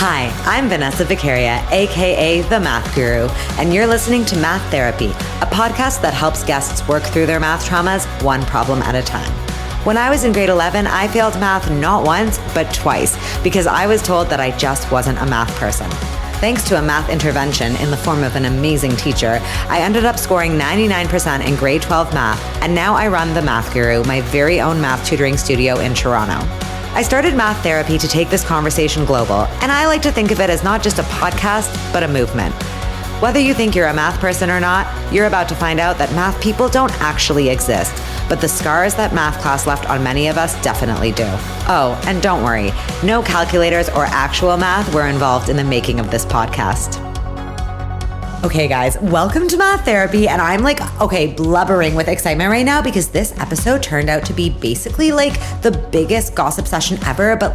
Hi, I'm Vanessa Vicaria, aka The Math Guru, and you're listening to Math Therapy, a podcast that helps guests work through their math traumas one problem at a time. When I was in grade 11, I failed math not once, but twice, because I was told that I just wasn't a math person. Thanks to a math intervention in the form of an amazing teacher, I ended up scoring 99% in grade 12 math, and now I run The Math Guru, my very own math tutoring studio in Toronto. I started Math Therapy to take this conversation global, and I like to think of it as not just a podcast, but a movement. Whether you think you're a math person or not, you're about to find out that math people don't actually exist, but the scars that math class left on many of us definitely do. Oh, and don't worry, no calculators or actual math were involved in the making of this podcast. Okay, guys, welcome to Math Therapy, and I'm blubbering with excitement right now because this episode turned out to be basically the biggest gossip session ever, but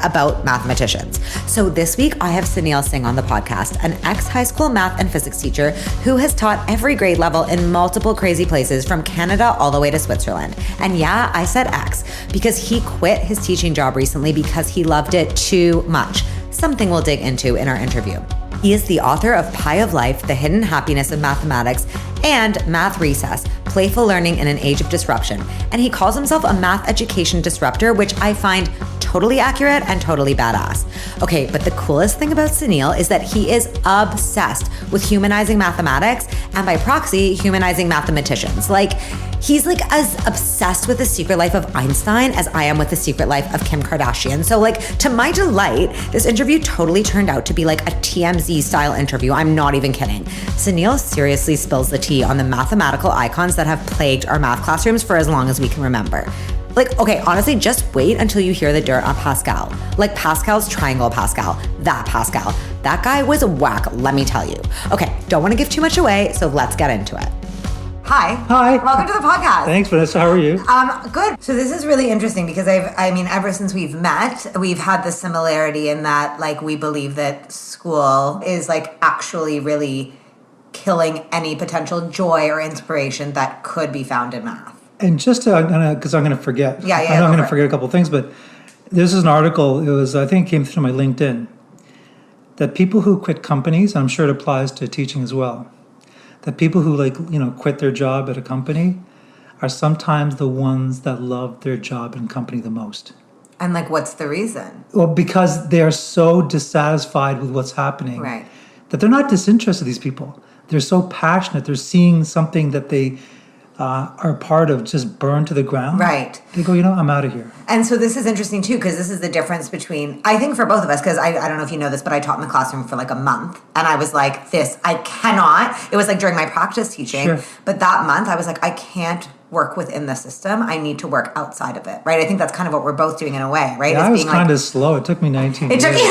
about mathematicians. So this week I have Sunil Singh on the podcast, an ex-high school math and physics teacher who has taught every grade level in multiple crazy places from Canada all the way to Switzerland. And yeah, I said ex because he quit his teaching job recently because he loved it too much. Something we'll dig into in our interview. He is the author of Pie of Life, The Hidden Happiness of Mathematics, and Math Recess, Playful Learning in an Age of Disruption. And he calls himself a math education disruptor, which I find totally accurate and totally badass. Okay, but the coolest thing about Sunil is that he is obsessed with humanizing mathematics and by proxy, humanizing mathematicians. He's as obsessed with the secret life of Einstein as I am with the secret life of Kim Kardashian. So to my delight, this interview totally turned out to be a TMZ style interview. I'm not even kidding. Sunil seriously spills the tea on the mathematical icons that have plagued our math classrooms for as long as we can remember. Okay, honestly, just wait until you hear the dirt on Pascal. Pascal's triangle Pascal, that Pascal. That guy was whack, let me tell you. Okay, don't want to give too much away, so let's get into it. Hi. Hi. Welcome to the podcast. Thanks, Vanessa. How are you? Good. So this is really interesting because ever since we've met, we've had the similarity in that, we believe that school is, actually really killing any potential joy or inspiration that could be found in math. And just because I'm going to forget. Yeah. I know I'm going to forget a couple of things, but this is an article. I think it came through my LinkedIn, that people who quit companies, I'm sure it applies to teaching as well, that people who quit their job at a company are sometimes the ones that love their job and company the most. And what's the reason? Well, because they are so dissatisfied with what's happening, right, that they're not disinterested, these people. They're so passionate. They're seeing something that they are part of just burn to the ground. Right. They go, I'm out of here. And so this is interesting too, because this is the difference between, I think for both of us, because I don't know if you know this, but I taught in the classroom for a month. And I was I cannot, it was during my practice teaching. Sure. But that month I was I can't work within the system. I need to work outside of it, right? I think that's kind of what we're both doing in a way, right? Yeah, I was kind of slow. It took me 19 years. It took me,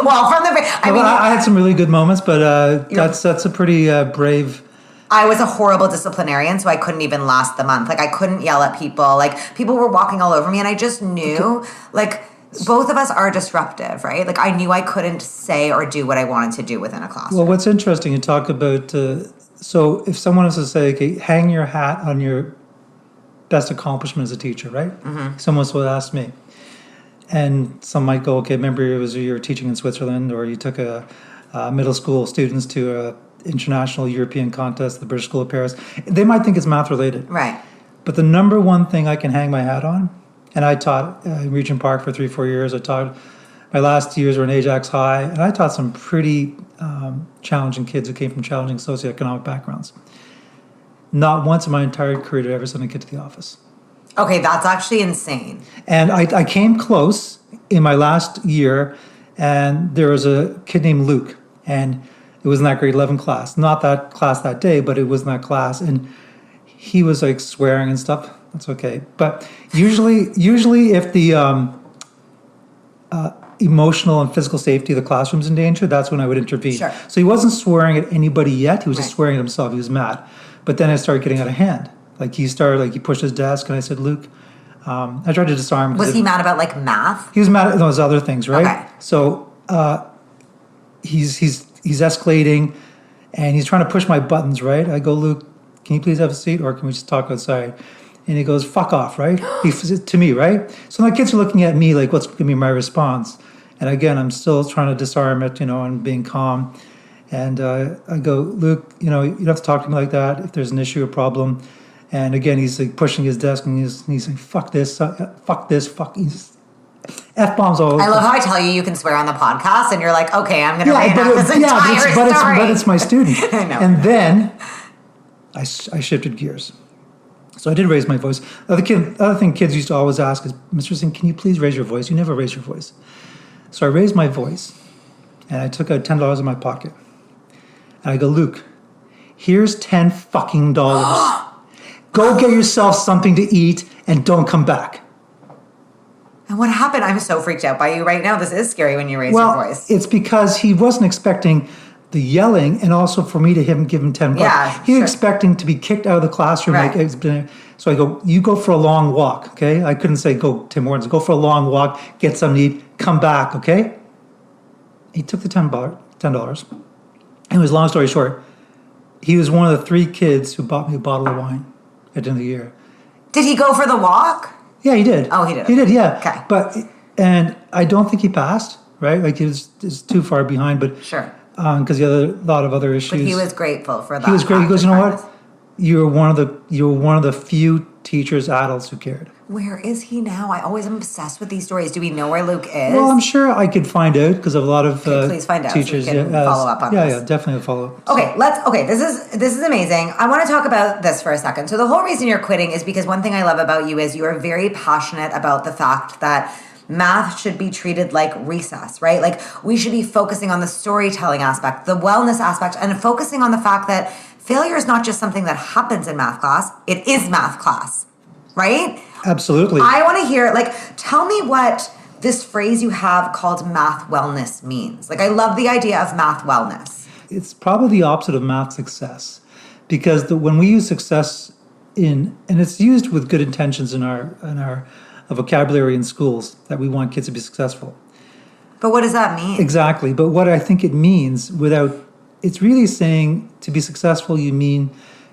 well, from the, I had some really good moments, but that's a pretty brave. I was a horrible disciplinarian, so I couldn't even last the month. I couldn't yell at people. People were walking all over me, and I just knew, both of us are disruptive, right? I knew I couldn't say or do what I wanted to do within a classroom. Well, what's interesting, you talk about, so if someone was to say, okay, hang your hat on your best accomplishment as a teacher, right? Mm-hmm. Someone would ask me. And some might go, okay, remember you were teaching in Switzerland, or you took a middle school students to a international European contest, the British School of Paris. They might think it's math related. Right. But the number one thing I can hang my hat on, and I taught in Regent Park for 3-4 years. I taught, my last 2 years were in Ajax High, and I taught some pretty challenging kids who came from challenging socioeconomic backgrounds. Not once in my entire career did I ever send a kid to the office. Okay, that's actually insane. And I came close in my last year, and there was a kid named Luke, and it was in that grade 11 class. Not that class that day, but it was in that class. And he was swearing and stuff. That's okay. But usually if the emotional and physical safety of the classroom's in danger, that's when I would intervene. Sure. So he wasn't swearing at anybody yet. He was just Right. swearing at himself. He was mad. But then it started getting out of hand. He pushed his desk, and I said, Luke, I tried to disarm him. Was he mad about math? He was mad at those other things, right? Okay. So he's escalating, and he's trying to push my buttons, right? I go, Luke, can you please have a seat, or can we just talk outside? And he goes, fuck off, right? To me, right? So my kids are looking at me what's going to be my response? And again, I'm still trying to disarm it, and being calm. And I go, Luke, you don't have to talk to me like that if there's an issue or problem. And again, he's like pushing his desk and he's saying, fuck this, fuck. He's F-bombs all. I love how I tell you can swear on the podcast and you're like, okay, I'm going to reenact this entire story. But it's my student. I know. And then I shifted gears. So I did raise my voice. The other thing kids used to always ask is, Mr. Singh, can you please raise your voice? You never raise your voice. So I raised my voice and I took out $10 in my pocket. And I go, Luke, here's $10 fucking dollars. Go get yourself something to eat and don't come back. And what happened? I'm so freaked out by you right now. This is scary when you raise your voice. It's because he wasn't expecting the yelling and also for me to give him $10. Yeah, he was expecting to be kicked out of the classroom. Right. So I go, you go for a long walk, okay? I couldn't say go Tim Hortons. Go for a long walk, get something to eat, come back, okay? He took the $10. Anyways, long story short, he was one of the 3 kids who bought me a bottle of wine at the end of the year. Did he go for the walk? Yeah, he did. Oh, he did. He did, yeah. Okay. And I don't think he passed, right? Like he was too far behind, but sure. Because he had a lot of other issues. But he was grateful for that. He was great. He goes, you know what? You were one of the few teachers, adults who cared. Where is he now? I always am obsessed with these stories. Do we know where Luke is? Well, I'm sure I could find out because of a lot of please find out teachers. So we can follow up on this. Yeah, definitely follow up. Okay, this is amazing. I want to talk about this for a second. So the whole reason you're quitting is because one thing I love about you is you are very passionate about the fact that math should be treated like recess, right? Like we should be focusing on the storytelling aspect, the wellness aspect, and focusing on the fact that failure is not just something that happens in math class, it is math class, right? Absolutely. I want to hear, tell me what this phrase you have called math wellness means. I love the idea of math wellness. It's probably the opposite of math success because when we use success and it's used with good intentions in our vocabulary in schools that we want kids to be successful. But what does that mean? Exactly. But what I think it means it's really saying to be successful, you mean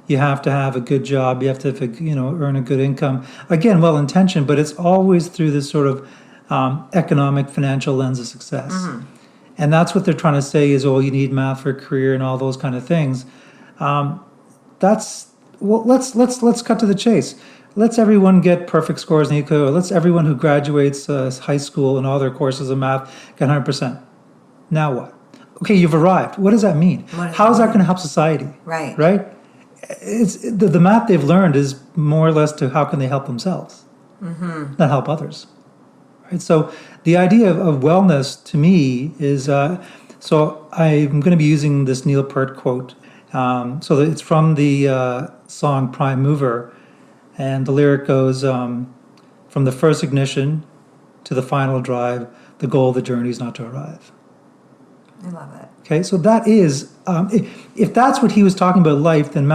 you have to have a good job, you have to earn a good income. Again, well-intentioned, but it's always through this sort of economic, financial lens of success. Mm-hmm. And that's what they're trying to say is, you need math for a career and all those kind of things. Let's cut to the chase. Let's everyone get perfect scores in ECO. Let's everyone who graduates high school and all their courses of math get 100%. Now what? Okay, you've arrived. What does that mean? How is that going to help society? Right. Right? It's the math they've learned is more or less to how can they help themselves, not help others. Right? So the idea of wellness to me is, so I'm going to be using this Neil Peart quote. So it's from the song Prime Mover, and the lyric goes, from the first ignition to the final drive, the goal of the journey is not to arrive. I love it. Okay, so that is, if that's what he was talking about life, then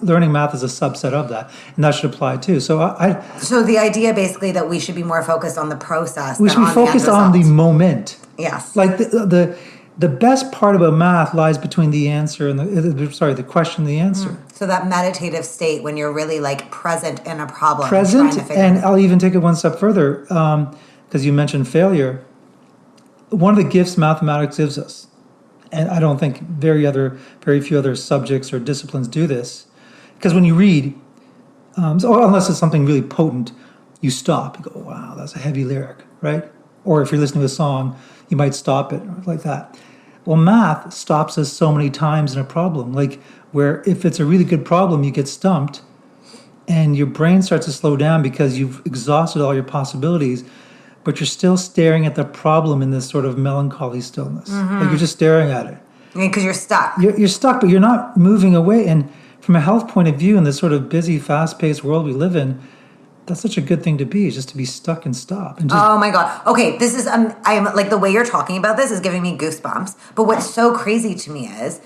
learning math is a subset of that, and that should apply too. So So the idea basically that we should be more focused on the process. We should be focused on the moment. Yes. Like the best part about math lies between the answer and the question and the answer. So that meditative state when you're really present in a problem. Present, and I'll even take it one step further, because you mentioned failure. One of the gifts mathematics gives us, and I don't think very few other subjects or disciplines do this, because when you read, unless it's something really potent, you stop. You go, wow, that's a heavy lyric, right? Or if you're listening to a song, you might stop it like that. Well, math stops us so many times in a problem, where if it's a really good problem, you get stumped, and your brain starts to slow down because you've exhausted all your possibilities, but you're still staring at the problem in this sort of melancholy stillness. Mm-hmm. You're just staring at it. Because you're stuck. You're stuck, but you're not moving away. And from a health point of view, in this sort of busy, fast-paced world we live in, that's such a good thing to be, just to be stuck and stop. And oh my God. Okay, this is, I am the way you're talking about this is giving me goosebumps. But what's so crazy to me is,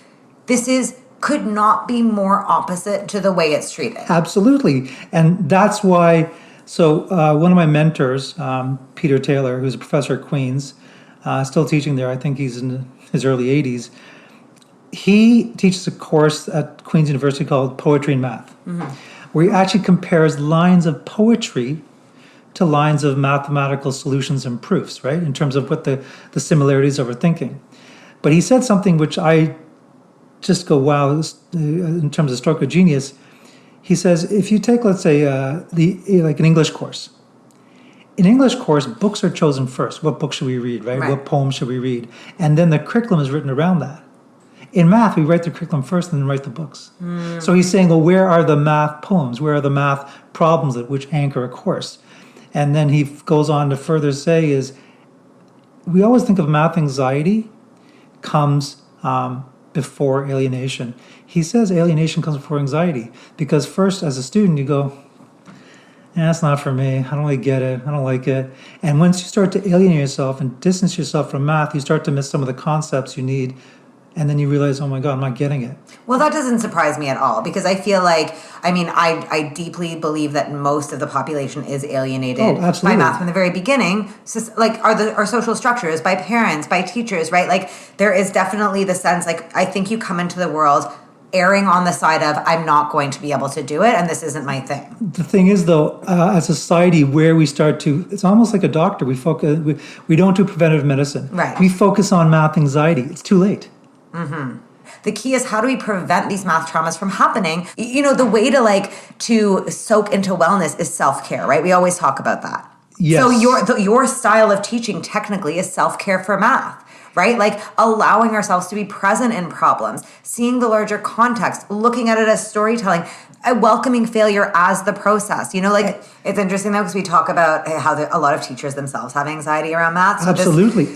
could not be more opposite to the way it's treated. Absolutely. And that's why, one of my mentors, Peter Taylor, who's a professor at Queen's, still teaching there, I think he's in his early 80s, he teaches a course at Queen's University called Poetry and Math, where he actually compares lines of poetry to lines of mathematical solutions and proofs, right? In terms of what the similarities of our thinking. But he said something which I just go, wow, in terms of stroke of genius. He says, if you take, let's say, like an English course. In English course, books are chosen first. What book should we read, right? What poem should we read? And then the curriculum is written around that. In math, we write the curriculum first and then write the books. So he's saying, well, where are the math poems? Where are the math problems which anchor a course? And then he goes on to further say is, we always think of math anxiety comes before alienation. He says alienation comes before anxiety because first, as a student, you go, that's not for me. I don't really get it. I don't like it. And once you start to alienate yourself and distance yourself from math, you start to miss some of the concepts you need. And then you realize, oh my God, I'm not getting it. Well, that doesn't surprise me at all because I feel like, I deeply believe that most of the population is alienated by math from the very beginning. So, like, our social structures, by parents, by teachers, right? Like, there is definitely the sense, like, I think you come into the world erring on the side of, I'm not going to be able to do it, and this isn't my thing. The thing is, though, as a society where we start to, it's almost like a doctor. We don't do preventative medicine. Right. We focus on math anxiety. It's too late. Mm-hmm. The key is how do we prevent these math traumas from happening? The way to soak into wellness is self-care, right? We always talk about that. Yes. So your style of teaching technically is self-care for math, right? Like allowing ourselves to be present in problems, seeing the larger context, looking at it as storytelling, welcoming failure as the process. It's interesting though because we talk about how a lot of teachers themselves have anxiety around math. So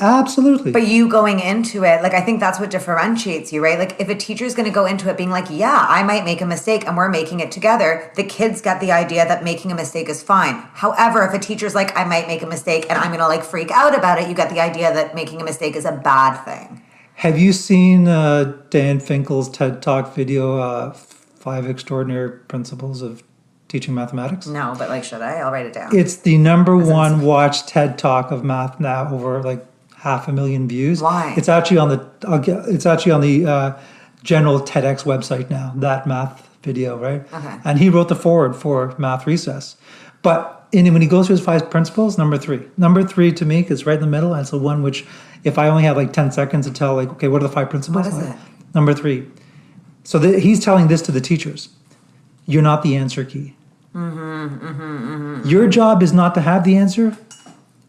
absolutely. But you going into it, like I think that's what differentiates you, right? Like if a teacher is going to go into it being like, yeah, I might make a mistake and we're making it together, the kids get the idea that making a mistake is fine. However, if a teacher's like, I might make a mistake and I'm going to freak out about it, you get the idea that making a mistake is a bad thing. Have you seen Dan Finkel's TED Talk video, 5 Extraordinary Principles of Teaching Mathematics? No, but should I? I'll write it down. It's the number one watched TED Talk of math now, over 500,000 views. Why? It's actually on the general TEDx website now. That math video, right? Okay. And he wrote the foreword for Math Recess. But when he goes through his 5 principles, number 3 to me is right in the middle, and it's the one which, if I only have 10 seconds to tell, okay, what are the 5 principles? What is it? Number 3. So he's telling this to the teachers. You're not the answer key. Your job is not to have the answer.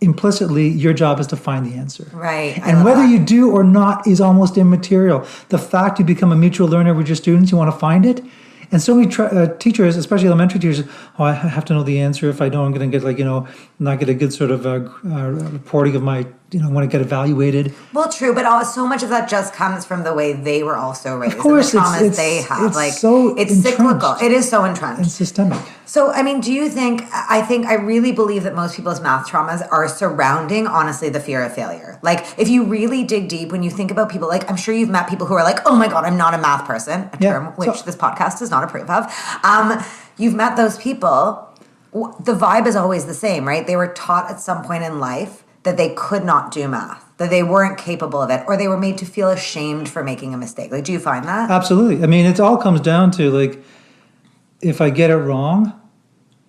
Implicitly, your job is to find the answer. Right. And whether you do or not is almost immaterial. The fact you become a mutual learner with your students, you want to find it. And so many teachers, especially elementary teachers, I have to know the answer. If I don't, I'm going to get not get a good sort of reporting of my, when I get evaluated. Well, true, but so much of that just comes from the way they were also raised. Of course, and the traumas they have. It's cyclical. It is so entrenched. And systemic. So, do you think, I really believe that most people's math traumas are surrounding, honestly, the fear of failure. If you really dig deep, when you think about people, I'm sure you've met people who are like, oh my God, I'm not a math person, a term which this podcast does not approve of. You've met those people. The vibe is always the same, right? They were taught at some point in life that they could not do math, that they weren't capable of it, or they were made to feel ashamed for making a mistake. Do you find that? Absolutely. It all comes down to, if I get it wrong,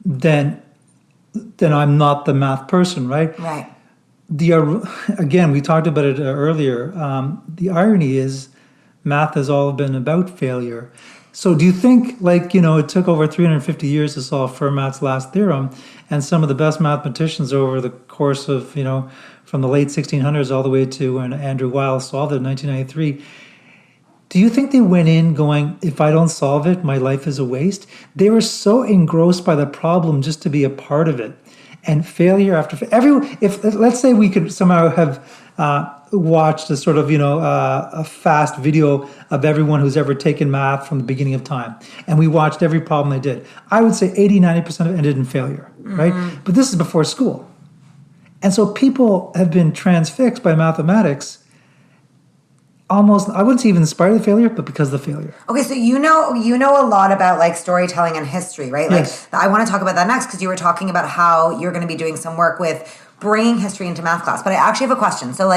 then I'm not the math person, right? Right. Again, we talked about it earlier. The irony is math has all been about failure. So do you think, it took over 350 years to solve Fermat's last theorem, and some of the best mathematicians over the course of, from the late 1600s all the way to when Andrew Weil solved it in 1993, do you think they went in going, if I don't solve it, my life is a waste? They were so engrossed by the problem just to be a part of it. And failure after if let's say we could somehow have watched a sort of, a fast video of everyone who's ever taken math from the beginning of time, and we watched every problem they did, I would say 80-90% of it ended in failure, right? But this is before school. And so people have been transfixed by mathematics almost, I wouldn't say even inspired the failure, but because of the failure. Okay, so you know a lot about storytelling and history, right? Yes. I want to talk about that next because you were talking about how you're going to be doing some work with bringing history into math class. But I actually have a question. So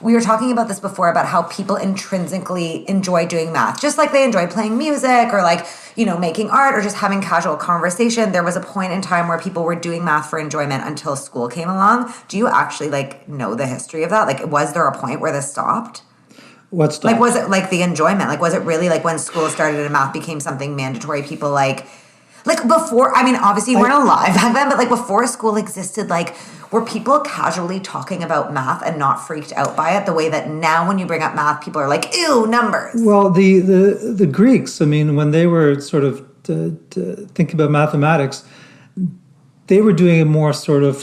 we were talking about this before about how people intrinsically enjoy doing math, just like they enjoy playing music or like, making art or just having casual conversation. There was a point in time where people were doing math for enjoyment until school came along. Do you actually know the history of that? Like, was there a point where this stopped? What stopped? Like, was it like the enjoyment? Like, was it really like when school started and math became something mandatory, people like before, I mean, obviously you weren't alive back then, but like before school existed, like were people casually talking about math and not freaked out by it the way that now when you bring up math, people are like, ew, numbers? Well, the Greeks, I mean, when they were sort of thinking about mathematics, they were doing a more sort of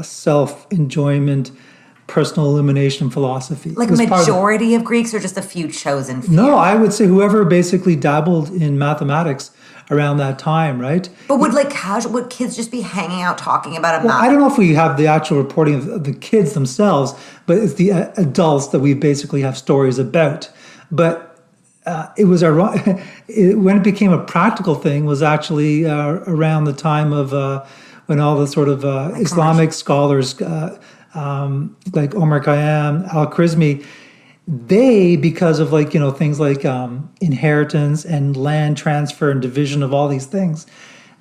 self-enjoyment, personal illumination philosophy. Like majority of Greeks or just a few chosen few? No, I would say whoever basically dabbled in mathematics around that time, right? But would kids just be hanging out talking about math? I don't know if we have the actual reporting of the kids themselves, but it's the adults that we basically have stories about. But it was when it became a practical thing was actually around the time of when all the sort of Islamic scholars like Omar Khayyam, Al-Khwarizmi, they, because of things like inheritance and land transfer and division of all these things,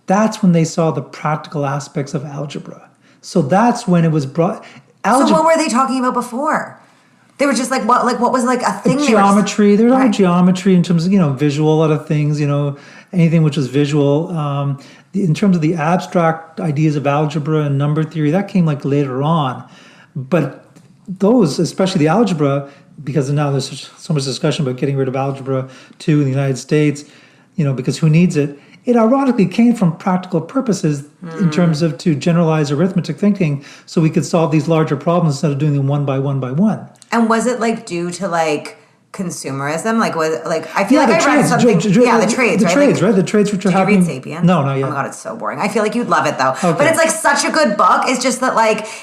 that's when they saw the practical aspects of algebra. So that's when it was brought. So what were they talking about before? They were just what was a thing? Geometry. There was geometry in terms of visual, a lot of things. Anything which was visual. In terms of the abstract ideas of algebra and number theory, that came later on. But those, especially the algebra, because now there's so much discussion about getting rid of algebra 2 in the United States, because who needs it? It ironically came from practical purposes in terms of to generalize arithmetic thinking so we could solve these larger problems instead of doing them one by one by one. And was it due to consumerism? I feel I read something. The trades, right? The trades which are happening. Did you read *Sapiens*? No, not yet. Oh my god, it's so boring. I feel like you'd love it though. Okay. But it's such a good book. It's just that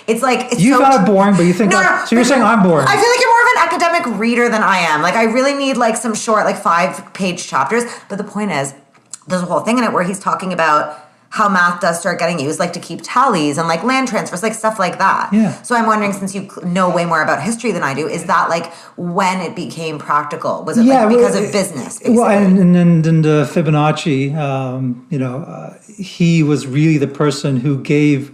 it's you found it boring, but you think so you're saying I'm boring. I feel like you're more of an academic reader than I am. I really need some short 5-page chapters. But the point is, there's a whole thing in it where he's talking about how math does start getting used to keep tallies and land transfers, stuff like that. Yeah. So I'm wondering, since you know way more about history than I do, is that when it became practical? Was it because of business, basically? Well, and Fibonacci, he was really the person who gave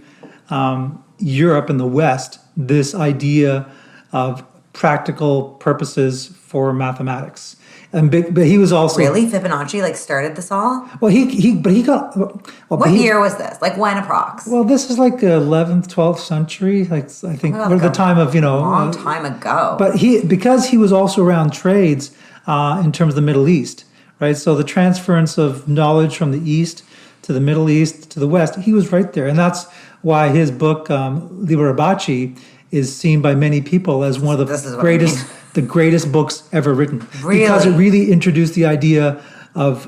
Europe and the West this idea of practical purposes for mathematics. But he was also really Fibonacci started this all. Well, he got. Well, what year was this? When approx? Well, this is 11th, 12th century. I think the time of long time ago. But because he was also around trades in terms of the Middle East, right? So the transference of knowledge from the East to the Middle East to the West, he was right there, and that's why his book Liber Abaci is seen by many people as one of the greatest. The greatest books ever written. Really? Because it really introduced the idea of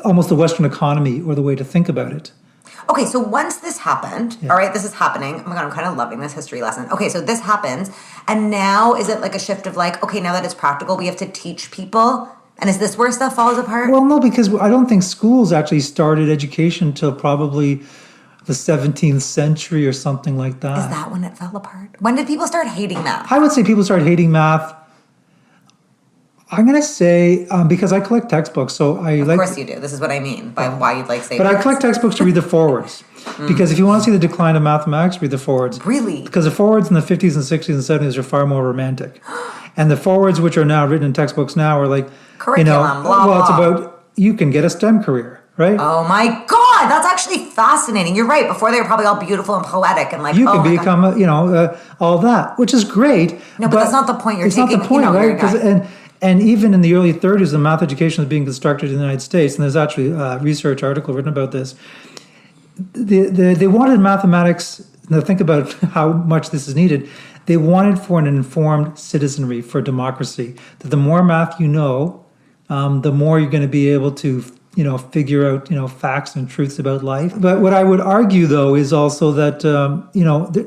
almost the Western economy or the way to think about it. Okay, so once this happened, all right, this is happening. Oh my God, I'm kind of loving this history lesson. Okay, so this happens, and now is it a shift of okay, now that it's practical, we have to teach people? And is this where stuff falls apart? Well, no, because I don't think schools actually started education until probably the 17th century or something like that. Is that when it fell apart? When did people start hating math? I would say people started hating math. I'm going to say, because I collect textbooks, so I Of course you do. This is what I mean by why you'd say. But I collect textbooks to read the forwards. Because if you want to see the decline of mathematics, read the forwards. Really? Because the forwards in the 50s and 60s and 70s are far more romantic. And the forwards, which are now written in textbooks now, are curriculum, blah, well, blah. It's about, you can get a STEM career, right? Oh my God, that's actually fascinating. You're right. Before they were probably all beautiful and poetic and you can become, all that, which is great. No, but that's not the point you're taking. It's not the point, right? And even in the early 30s, when math education was being constructed in the United States, and there's actually a research article written about this, they wanted mathematics, now think about how much this is needed, they wanted for an informed citizenry, for democracy, that the more math you know, the more you're going to be able to figure out, facts and truths about life. But what I would argue, though, is also that,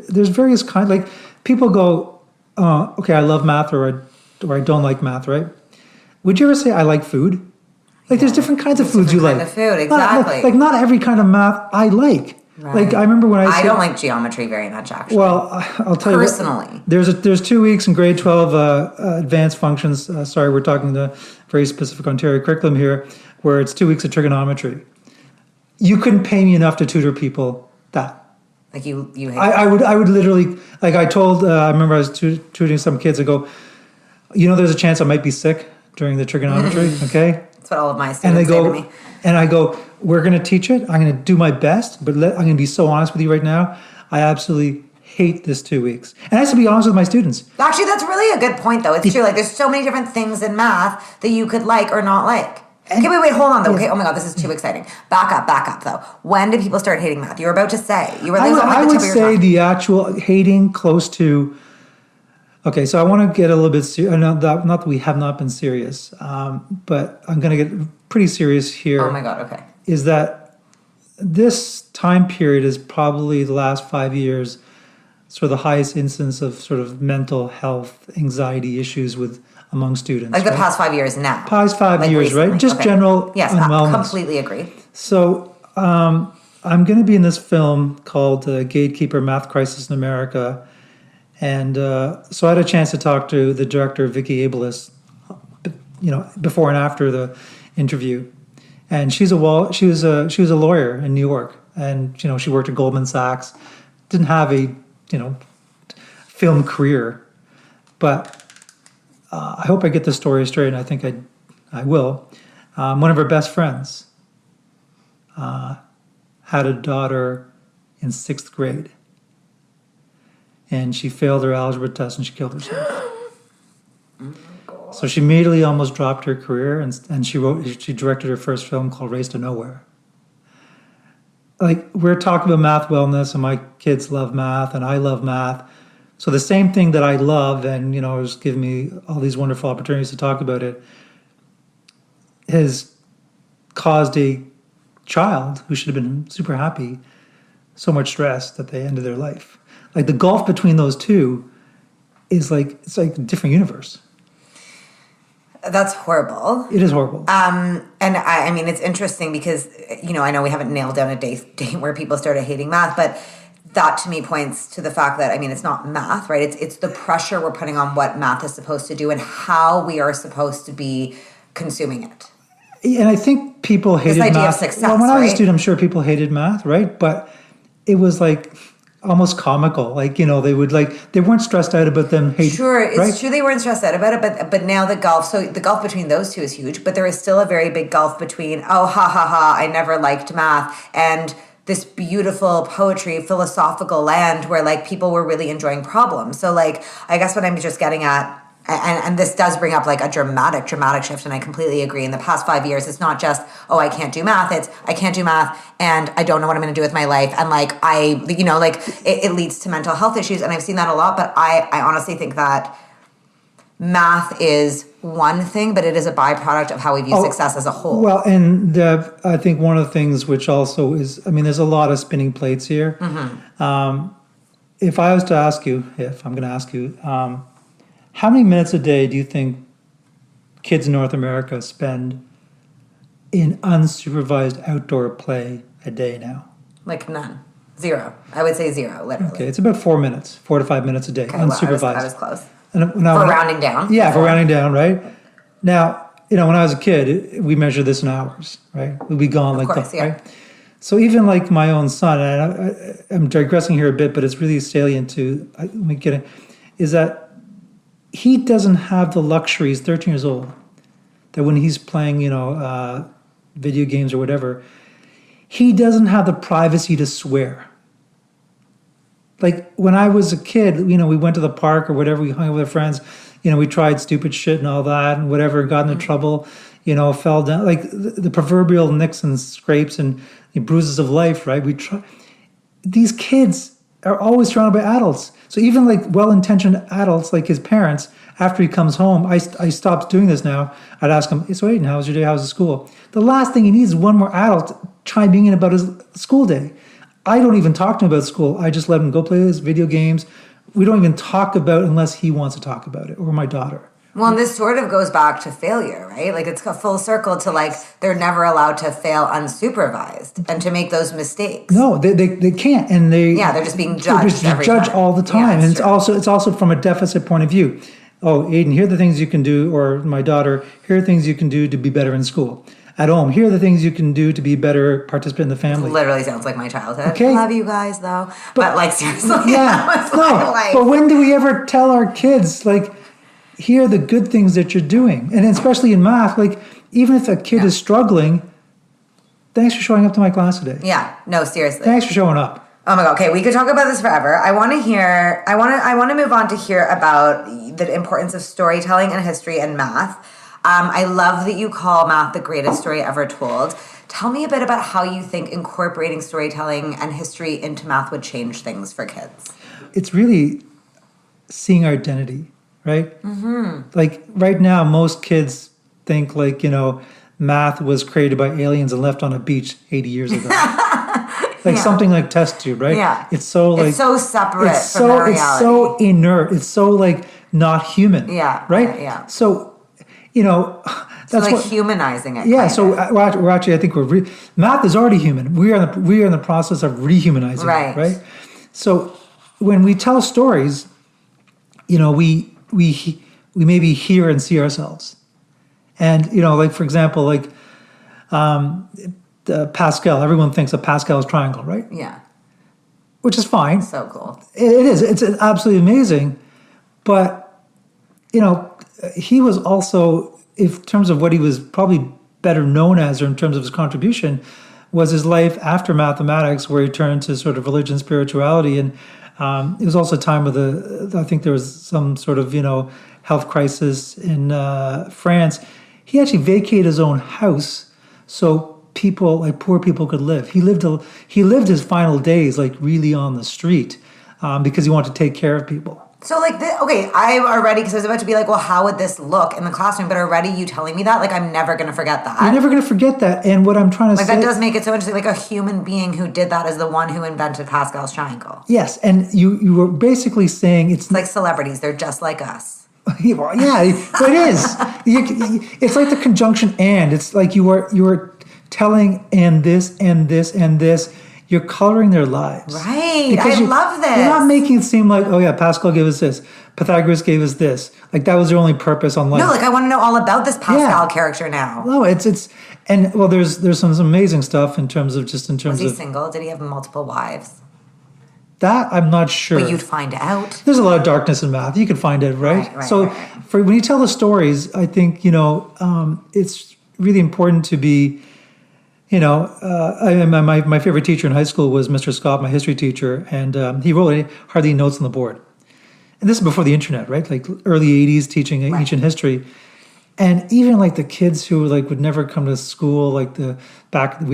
there's various kinds, people go, okay, I love math or I don't like math, right? Would you ever say, I like food? There's different kinds of foods you like. Different kind of food, exactly. Not every kind of math I like. Like, I remember when I don't like geometry very much, actually. Well, I'll tell you. Personally. There's 2 weeks in grade 12 advanced functions. Sorry, we're talking the very specific Ontario curriculum here, where it's 2 weeks of trigonometry. You couldn't pay me enough to tutor people that. Like you hate I would literally, like I told, I remember I was tutoring some kids, I go, there's a chance I might be sick during the trigonometry, okay? That's what all of my students say to me. And I go, we're going to teach it. I'm going to do my best, but I'm going to be so honest with you right now. I absolutely hate this 2 weeks. And I have to be honest with my students. Actually, that's really a good point, though. It's true. Like, there's so many different things in math that you could like or not like. Okay, wait, hold on, though. Okay, oh my God, this is too exciting. Back up, though. When did people start hating math? You were about to say. You were like, I would say the actual hating close to... Okay, so I want to get a little bit serious. Not that we have not been serious, but I'm going to get pretty serious here. Oh my God, okay. Is that this time period is probably the last 5 years, sort of the highest instance of sort of mental health, anxiety issues among students. Like the past 5 years now. Past 5 years, recently. Right? Just general yes, unwellness. Completely agree. So I'm going to be in this film called Gatekeeper: Math Crisis in America. And so I had a chance to talk to the director, Vicky Abelist, before and after the interview. And she was a lawyer in New York, and she worked at Goldman Sachs. Didn't have a film career, but I hope I get the story straight, and I think I will. One of her best friends had a daughter in 6th grade. And she failed her algebra test and she killed herself. Oh my God. So she immediately almost dropped her career, and she directed her first film called Race to Nowhere. Like, we're talking about math wellness, and my kids love math and I love math. So the same thing that I love and has given me all these wonderful opportunities to talk about it has caused a child who should have been super happy so much stress that they ended their life. Like, the gulf between those two is it's like a different universe. That's horrible. It is horrible. And I mean, it's interesting because, I know we haven't nailed down a date where people started hating math, but that to me points to the fact that, it's not math, right? It's the pressure we're putting on what math is supposed to do and how we are supposed to be consuming it. And I think people hated math. This idea of success, well, when I was a right? student, I'm sure people hated math, right? But it was almost comical. They weren't stressed out about them hating. Sure, it's right? true they weren't stressed out about it, but now the gulf between those two is huge, but there is still a very big gulf between, oh, ha, I never liked math, and this beautiful poetry, philosophical land where people were really enjoying problems. So I guess what I'm just getting at, and this does bring up a dramatic shift, and I completely agree. In the past 5 years, it's not just, oh, I can't do math. It's, I can't do math, and I don't know what I'm going to do with my life. And it leads to mental health issues, and I've seen that a lot. But I honestly think that math is one thing, but it is a byproduct of how we view success as a whole. Well, and I think one of the things which also is, there's a lot of spinning plates here. Mm-hmm. If I'm going to ask you, how many minutes a day do you think kids in North America spend in unsupervised outdoor play a day now? None. Zero. I would say zero, literally. Okay, it's about 4 to 5 minutes a day, unsupervised. Well, I was close. Rounding down. Yeah, for rounding down, right? Now, when I was a kid, we measured this in hours, right? We'd be gone right? So even my own son, and I'm digressing here a bit, but it's really salient to is that he doesn't have the luxury. He's 13 years old. That when he's playing, video games or whatever, he doesn't have the privacy to swear. When I was a kid, we went to the park or whatever, we hung out with our friends, we tried stupid shit and all that and whatever, got into trouble, fell down, the proverbial nicks and scrapes and bruises of life, right? These kids are always surrounded by adults. So even well-intentioned adults, like his parents, after he comes home, I stopped doing this now. I'd ask him, so Aiden, how was your day? How was the school? The last thing he needs is one more adult chiming in about his school day. I don't even talk to him about school. I just let him go play his video games. We don't even talk about unless he wants to talk about it, or my daughter. Well, and this sort of goes back to failure, right? Like it's a full circle to like they're never allowed to fail unsupervised and to make those mistakes. No, they can't, and they're just being judged. They're judged all the time, and it's also from a deficit point of view. Oh, Aiden, here are the things you can do, or my daughter, here are things you can do to be better in school. At home, here are the things you can do to be better participant in the family. It literally sounds like my childhood. Okay. Love you guys though, but like seriously, yeah, no. But when do we ever tell our kids like? Here are the good things that you're doing. And especially in math, like even if a kid is struggling, thanks for showing up to my class today. Yeah, no, seriously. Thanks for showing up. Oh my God, okay, we could talk about this forever. I want to move on to hear about the importance of storytelling and history and math. I love that you call math the greatest story ever told. Tell me a bit about how you think incorporating storytelling and history into math would change things for kids. It's really seeing our identity. Right? Mm-hmm. Like right now, most kids think like, math was created by aliens and left on a beach 80 years ago. Something like test tube, right? Yeah. It's so like... It's so separate from the reality. It's so inert. It's so like not human. Yeah. Right? Yeah. So, that's so like humanizing it. Yeah. So we're actually, I think math is already human. We are in the process of rehumanizing it, right? So when we tell stories, we maybe hear and see ourselves. And, like, for example, like Pascal, everyone thinks of Pascal's triangle, right? Yeah. Which is fine. So cool. It is. It's absolutely amazing. But, he was also, in terms of what he was probably better known as, or in terms of his contribution, was his life after mathematics, where he turned to sort of religion, spirituality, and it was also a time with I think there was some sort of, health crisis in France. He actually vacated his own house so people, like poor people, could live. He lived his final days like really on the street because he wanted to take care of people. So like, I already, because I was about to be like, well, how would this look in the classroom? But already you telling me that, like, I'm never going to forget that. You're never going to forget that. And what I'm trying to say... Like, that does make it so interesting. Like, a human being who did that is the one who invented Pascal's triangle. Yes, and you were basically saying it's... like celebrities. They're just like us. Well, yeah, it is. It's like the conjunction and. It's like you were telling and this and this and this. You're coloring their lives. Right. I love this. You're not making it seem like, oh yeah, Pascal gave us this. Pythagoras gave us this. Like that was their only purpose on life. No, like I want to know all about this Pascal character now. No, and well, there's some amazing stuff in terms of. Was he single? Did he have multiple wives? That I'm not sure. But you'd find out. There's a lot of darkness in math. You can find it, right? For when you tell the stories, I think, it's really important to be, my favorite teacher in high school was Mr. Scott, my history teacher, and he wrote hardly notes on the board. And this is before the internet, right? Like early 80s teaching ancient history. And even like the kids who like would never come to school, like we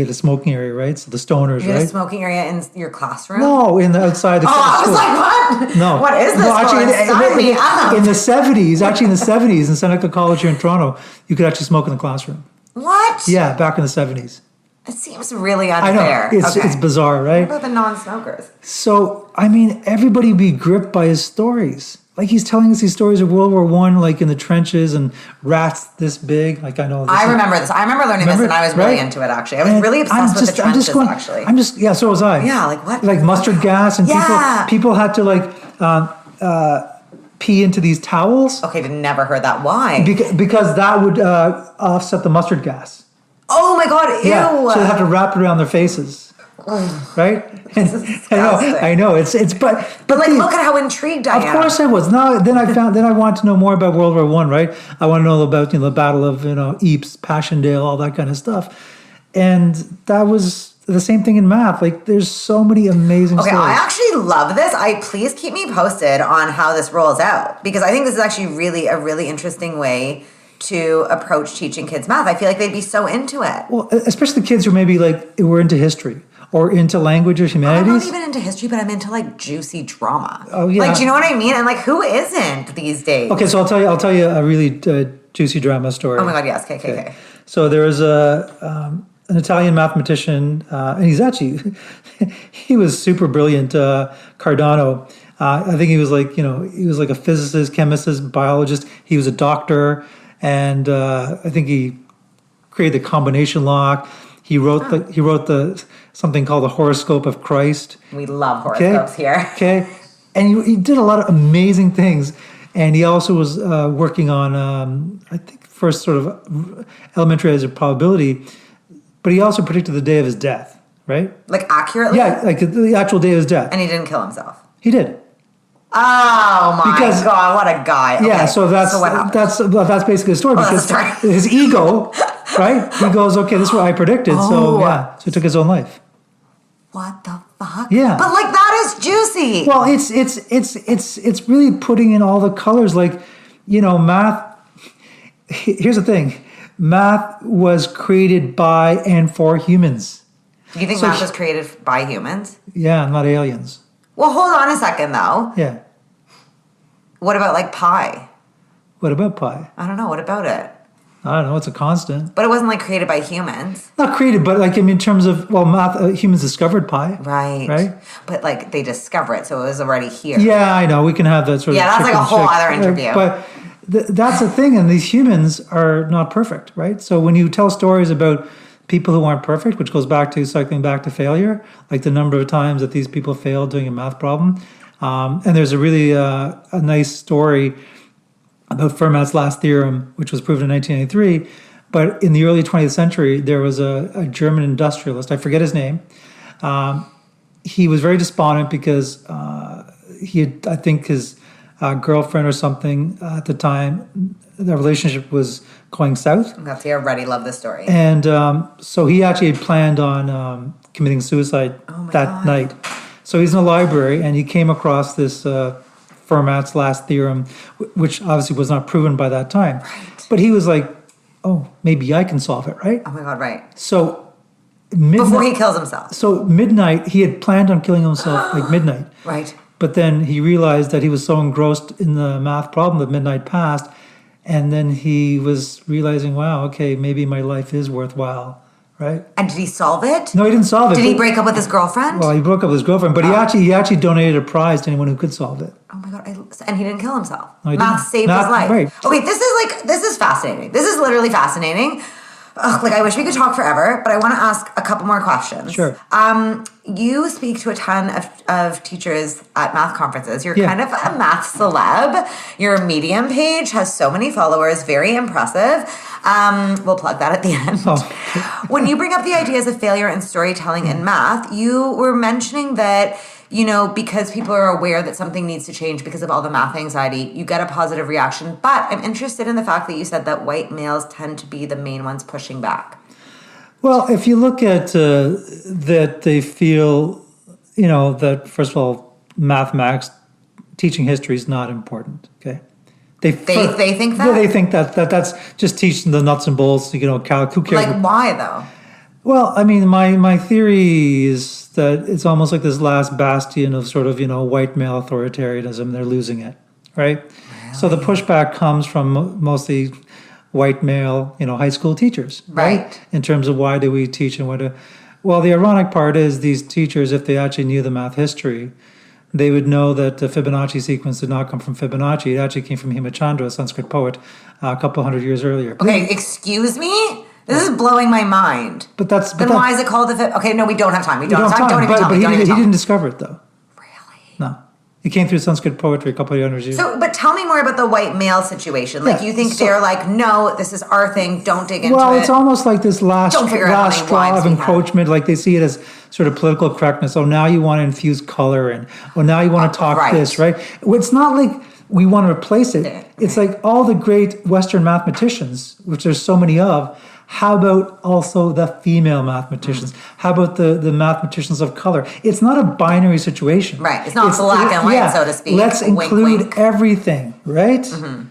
had a smoking area, right? So the stoners, you right? had a smoking area in your classroom? No, outside the school. I was like, what? No. What is this? No, actually, in the 70s, in Seneca College here in Toronto, you could actually smoke in the classroom. What? Yeah, back in the 70s. It seems really unfair. I know, it's bizarre, right? What about the non-smokers? So, everybody would be gripped by his stories. Like he's telling us these stories of World War I, like in the trenches and rats this big. Like I know. I remember this. I remember learning this, and I was really into it. Actually, I was really obsessed with the trenches. Actually, so was I. Yeah, like what? Like mustard gas, and people had to like pee into these towels. Okay, never heard that. Why? Because that would offset the mustard gas. Oh my God! Ew. Yeah, so they have to wrap it around their faces. Right? I know. It's but like look at how intrigued I am. Of course I was. Then I wanted to know more about World War I, right? I want to know about the Battle of Ypres, Passchendaele, all that kind of stuff. And that was the same thing in math. Like there's so many amazing stories. I actually love this. Please keep me posted on how this rolls out, because I think this is actually really a really interesting way to approach teaching kids math. I feel like they'd be so into it. Well, especially the kids who maybe like were into history or into language or humanities. I'm not even into history, but I'm into like juicy drama. Oh yeah. Like, do you know what I mean? And like, who isn't these days? Okay, so I'll tell you a really juicy drama story. Oh my God, yes. Okay. So there was an Italian mathematician, and he was super brilliant, Cardano. I think he was like, he was like a physicist, chemist, biologist. He was a doctor, and I think he created the combination lock. He wrote the something called the horoscope of Christ. We love horoscopes here. Okay, and he did a lot of amazing things. And he also was working on, I think, first sort of elementary as a probability, but he also predicted the day of his death, right? Like accurately? Yeah, like the actual day of his death. And he didn't kill himself? He did. Oh my God, what a guy. Okay. Yeah, so that's basically the story, because his ego, right? He goes, okay, this is what I predicted, so he took his own life. What the fuck? Yeah. But like that is juicy. Well, it's really putting in all the colors, like, math. Here's the thing. Math was created by and for humans. You think math was created by humans? Yeah, not aliens. Well, hold on a second though. Yeah. What about like pi? What about pi? I don't know. What about it? I don't know. It's a constant. But it wasn't like created by humans. Not created, but like in terms of, math, humans discovered pi. Right. Right? But like they discover it, so it was already here. Yeah, I know. We can have that sort of. Yeah, that's like a whole other interview. But that's the thing, and these humans are not perfect, right? So when you tell stories about people who aren't perfect, which goes back to cycling back to failure, like the number of times that these people failed doing a math problem. And there's a really a nice story about Fermat's last theorem, which was proven in 1983. But in the early 20th century, there was a German industrialist, I forget his name. He was very despondent because he had, I think his girlfriend or something at the time, the relationship was going south. That's, I already love this story. And so he actually had planned on committing suicide that night. So he's in a library, and he came across this Fermat's last theorem, which obviously was not proven by that time. Right. But he was like, oh, maybe I can solve it, right? Oh my God, right. So before he kills himself. So midnight, he had planned on killing himself like midnight. Right. But then he realized that he was so engrossed in the math problem that midnight passed. And then he was realizing, wow, okay, maybe my life is worthwhile, right? And did he solve it? No, he didn't solve it. Did he break up with his girlfriend? Well, he broke up with his girlfriend, but he actually donated a prize to anyone who could solve it. Oh my God. And he didn't kill himself. No, Math saved his life. Right. Okay, this is fascinating. This is literally fascinating. Ugh, like I wish we could talk forever, but I want to ask a couple more questions. Sure. You speak to a ton of teachers at math conferences. You're kind of a math celeb. Your Medium page has so many followers, very impressive. We'll plug that at the end. Oh. When you bring up the ideas of failure and storytelling in math, you were mentioning that, because people are aware that something needs to change because of all the math anxiety, you get a positive reaction. But I'm interested in the fact that you said that white males tend to be the main ones pushing back. Well, if you look at that, they feel, that first of all, mathematics, teaching history is not important. Okay, they think that. They think that that's just teaching the nuts and bolts. Who cares? Like why though? Well, I mean, my theory is that it's almost like this last bastion of sort of white male authoritarianism. They're losing it, right? Really? So the pushback comes from mostly white male, high school teachers, right? In terms of why do we teach and well, the ironic part is these teachers, if they actually knew the math history, they would know that the Fibonacci sequence did not come from Fibonacci. It actually came from Hemachandra, a Sanskrit poet, a couple hundred years earlier. Okay, excuse me? This is blowing my mind. Then why is it called the Okay, no, we don't have time. We don't have time. Don't even tell me. But he didn't discover it, though. Really? No. It came through Sanskrit poetry a couple of hundred years. So, but tell me more about the white male situation. Like, you think they're like, no, this is our thing, don't dig into it. Well, it's almost like this last straw of encroachment. Like, they see it as sort of political correctness. Oh, now you want to infuse color, and now you want to talk this, right? It's not like we want to replace it. It's like all the great Western mathematicians, which there's so many of. How about also the female mathematicians? How about the mathematicians of color? It's not a binary situation. Right. It's not black and white, so to speak. Let's include everything, right? Mm-hmm.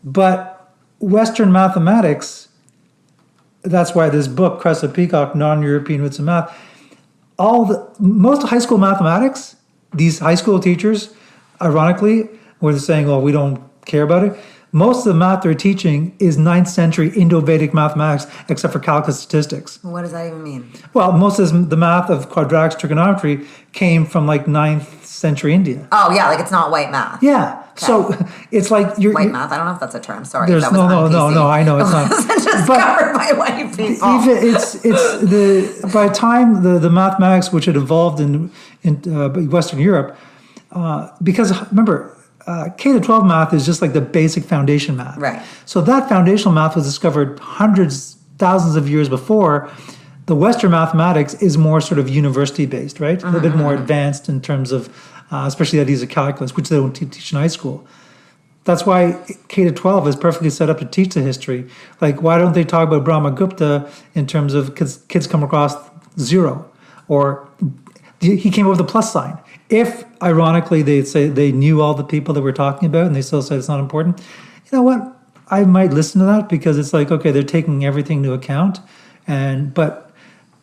But Western mathematics, that's why this book, Crest of Peacock, Non-European Roots of Math, most high school mathematics, these high school teachers, ironically, were saying, well, we don't care about it. most of the math they're teaching is 9th century Indo-Vedic mathematics, except for calculus statistics. What does that even mean? Well, most of the math of quadratics, trigonometry came from like 9th century India. Oh, yeah, like it's not white math. Yeah. Okay. So it's like white math. I don't know if that's a term. Sorry. There's that was no. I know it's not. It's discovered by white people. Even by the time the mathematics which had evolved in Western Europe, because remember. K to 12 math is just like the basic foundation math. Right. So that foundational math was discovered hundreds, thousands of years before. The Western mathematics is more sort of university based, right? A little bit more advanced in terms of, especially the ideas of calculus, which they don't teach in high school. That's why K to 12 is perfectly set up to teach the history. Like, why don't they talk about Brahmagupta in terms of kids come across 0, or he came up with a plus sign. If, ironically, they'd say they knew all the people that we're talking about and they still say it's not important, you know what? I might listen to that because it's like, okay, they're taking everything into account. But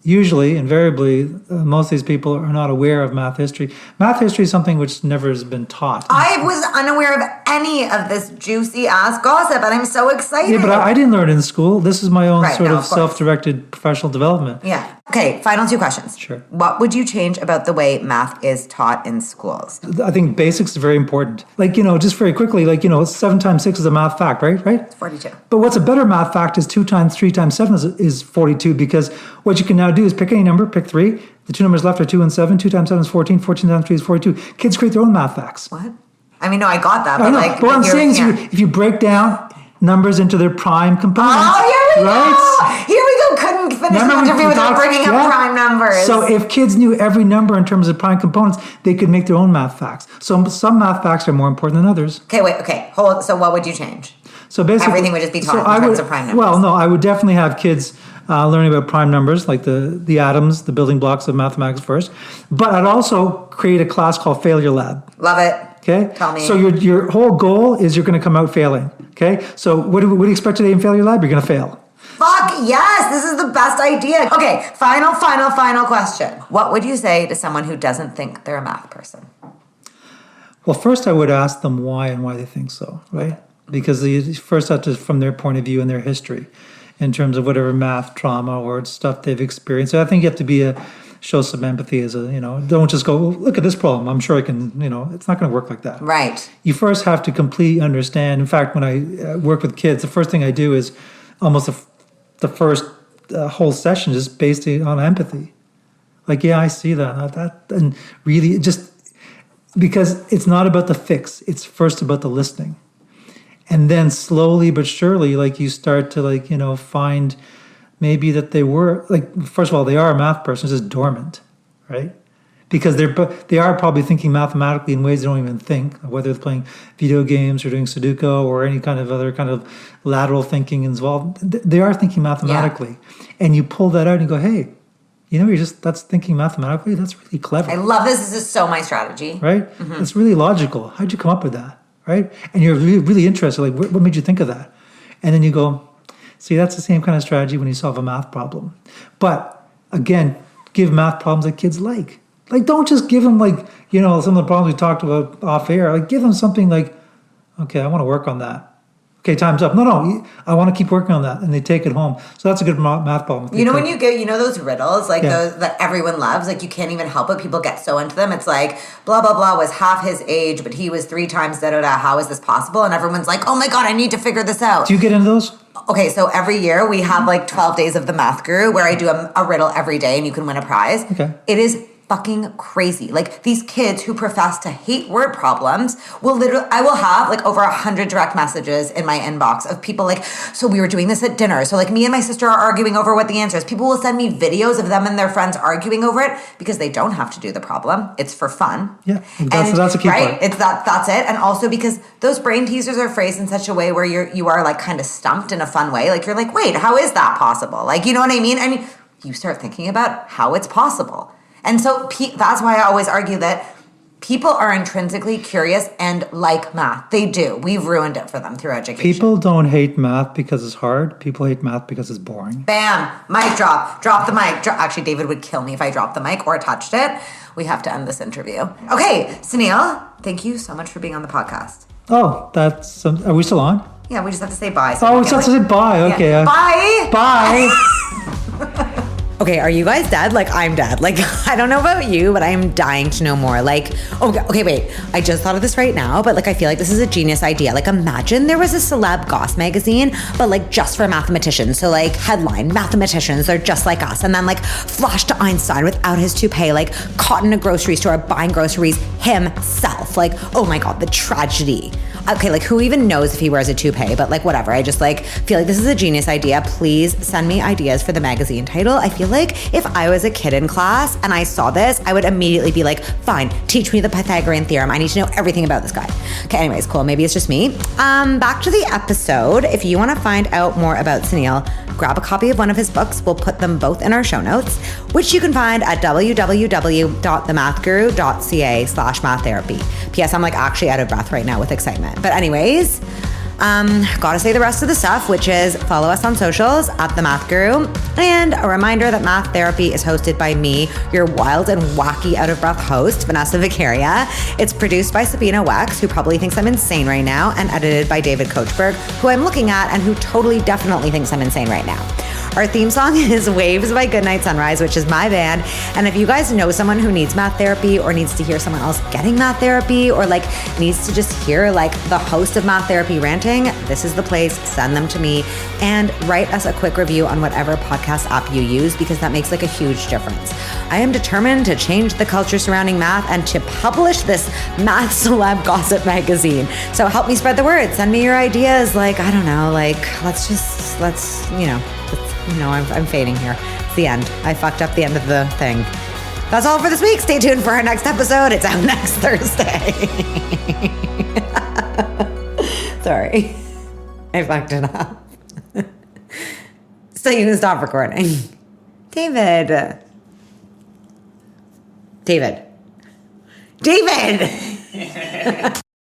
usually, invariably, most of these people are not aware of math history. Math history is something which never has been taught. I was unaware of any of this juicy ass gossip, and I'm so excited. Yeah, but I didn't learn it in school. This is my own sort of self-directed professional development. Yeah. Okay, final 2 questions. Sure. What would you change about the way math is taught in schools? I think basics are very important. Like, just very quickly, 7 times 6 is a math fact, right? It's 42. But what's a better math fact is 2 times 3 times 7 is 42, because what you can now do is pick any number, pick 3. The 2 numbers left are 2 and 7. 2 times 7 is 14. 14 times 3 is 42. Kids create their own math facts. What? I mean, no, I got that. But but what I'm saying is if you break down numbers into their prime components. Oh, here we go. Here we go. Couldn't finish the interview without bringing up prime numbers. So if kids knew every number in terms of prime components, they could make their own math facts. So some math facts are more important than others. Okay, hold on. So what would you change? So basically, everything would just be taught in terms of prime numbers. Well, no, I would definitely have kids learning about prime numbers, like the atoms, the building blocks of mathematics first. But I'd also create a class called Failure Lab. Love it. Okay. Tell me. So your whole goal is you're going to come out failing. Okay. So what do you expect today in Failure Lab? You're going to fail. Fuck yes, this is the best idea. Okay, final question. What would you say to someone who doesn't think they're a math person? Well, first I would ask them why and why they think so, right? Because you first have to, from their point of view and their history, in terms of whatever math trauma or stuff they've experienced. So I think you have to show some empathy as don't just go, well, look at this problem. I'm sure I can, it's not going to work like that. Right. You first have to completely understand. In fact, when I work with kids, the first thing I do is almost the first whole session is based on empathy. Like, yeah, I see that, and really just because it's not about the fix. It's first about the listening. And then slowly but surely, you start to find maybe that they were, first of all, they are a math person, it's just dormant, right? Because they are probably thinking mathematically in ways they don't even think, whether it's playing video games or doing Sudoku or any kind of other kind of lateral thinking involved. They are thinking mathematically. Yeah. And you pull that out and you go, hey, that's thinking mathematically. That's really clever. I love this. This is so my strategy. Right? Mm-hmm. It's really logical. How'd you come up with that? Right? And you're really, really interested. What made you think of that? And then you go, see, that's the same kind of strategy when you solve a math problem. But again, give math problems that kids like. Don't just give them some of the problems we talked about off air. Give them something okay, I want to work on that. Okay, time's up. No, I want to keep working on that. And they take it home. So that's a good math problem. When you get, those riddles, those that everyone loves, you can't even help it. People get so into them. It's like, blah, blah, blah was half his age, but he was 3 times da-da-da. How is this possible? And everyone's like, oh my God, I need to figure this out. Do you get into those? Okay, so every year we have 12 days of the Math Guru where I do a riddle every day and you can win a prize. Okay. It is fucking crazy. These kids who profess to hate word problems I will have over 100 direct messages in my inbox of people so we were doing this at dinner. So me and my sister are arguing over what the answer is. People will send me videos of them and their friends arguing over it because they don't have to do the problem. It's for fun. Yeah, that's a key part. It's that's it. And also because those brain teasers are phrased in such a way where you are kind of stumped in a fun way. You're wait, how is that possible? You know what I mean? And you start thinking about how it's possible. And so that's why I always argue that people are intrinsically curious and like math. They do. We've ruined it for them through education. People don't hate math because it's hard. People hate math because it's boring. Bam! Mic drop. Drop the mic. Actually, David would kill me if I dropped the mic or touched it. We have to end this interview. Okay, Sunil, thank you so much for being on the podcast. Oh, are we still on? Yeah, we just have to say bye. So Oh, we just have to say bye. Okay. Yeah. Bye. Bye. Okay, are you guys dead? Like, I'm dead. Like, I don't know about you, but I am dying to know more. Like, okay, wait. I just thought of this right now, but like, I feel like this is a genius idea. Like, imagine there was a celeb goss magazine, but like just for mathematicians. So like, headline, mathematicians, they're just like us. And then like, flash to Einstein without his toupee, like caught in a grocery store buying groceries himself. Like, oh my God, the tragedy. Okay, like who even knows if he wears a toupee, but like whatever. I just like feel like this is a genius idea. Please send me ideas for the magazine title. I feel like if I was a kid in class and I saw this, I would immediately be like, fine, teach me the Pythagorean theorem. I need to know everything about this guy. Okay, anyways, cool. Maybe it's just me. Back to the episode. If you want to find out more about Sunil, grab a copy of one of his books. We'll put them both in our show notes, which you can find at www.themathguru.ca/maththerapy. P.S. I'm like actually out of breath right now with excitement. But anyways, gotta say the rest of the stuff, which is follow us on socials at The Math Guru. And a reminder that Math Therapy is hosted by me, your wild and wacky out of breath host, Vanessa Vicaria. It's produced by Sabina Wex, who probably thinks I'm insane right now, and edited by David Kochberg, who I'm looking at and who totally definitely thinks I'm insane right now. Our theme song is Waves by Goodnight Sunrise, which is my band. And if you guys know someone who needs math therapy or needs to hear someone else getting math therapy or like needs to just hear like the host of Math Therapy ranting, this is the place. Send them to me and write us a quick review on whatever podcast app you use because that makes like a huge difference. I am determined to change the culture surrounding math and to publish this math celeb gossip magazine. So help me spread the word. Send me your ideas. Like, I don't know, like I'm fading here. It's the end. I fucked up the end of the thing. That's all for this week. Stay tuned for our next episode. It's out next Thursday. Sorry. I fucked it up. So you can stop recording. David.